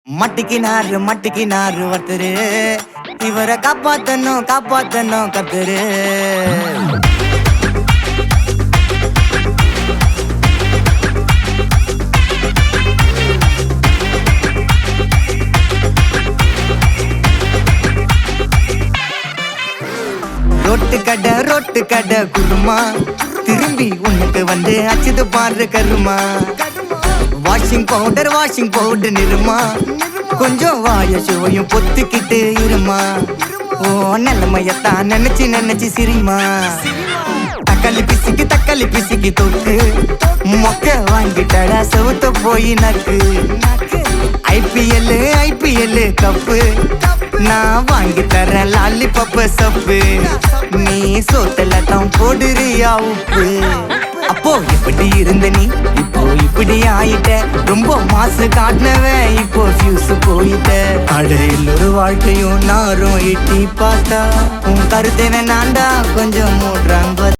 மட்டிக்கினாரு ஒருத்தரு இவரை காப்பாத்தணும் கத்துரு. ரோட்டு கடை குருமா திரும்பி உனக்கு வந்து அச்சுது பாரு கருமா. வாஷிங் பவுடர் நிறுமா கொஞ்சம் வாய சுவையும் பொத்துக்கிட்டு இருமா. ஓ நிலைமையத்தான் நினைச்சு சிரிமா. தக்காளி பிசிக்கு தொக்கு மொக்க வாங்கிட்டடா செவுத்த போய் நக்கு. ஐபிஎல் கப்பு நான் வாங்கி தரேன் லாலிபப்பு சப்பு. நீ சோத்துல தான் போடுறியா உப்பு. அப்போ இப்படி இருந்த நீ இப்போ இப்படி ஆயிட்ட. ரொம்ப மாசு காட்டினவன் இப்போ ஃபியூஸ் போயிட்ட. அடையில் ஒரு வாழ்க்கையும் நாரும் எட்டி பார்த்தா உன் கருத்தேன நான்டா கொஞ்சம் மூடுறாங்க.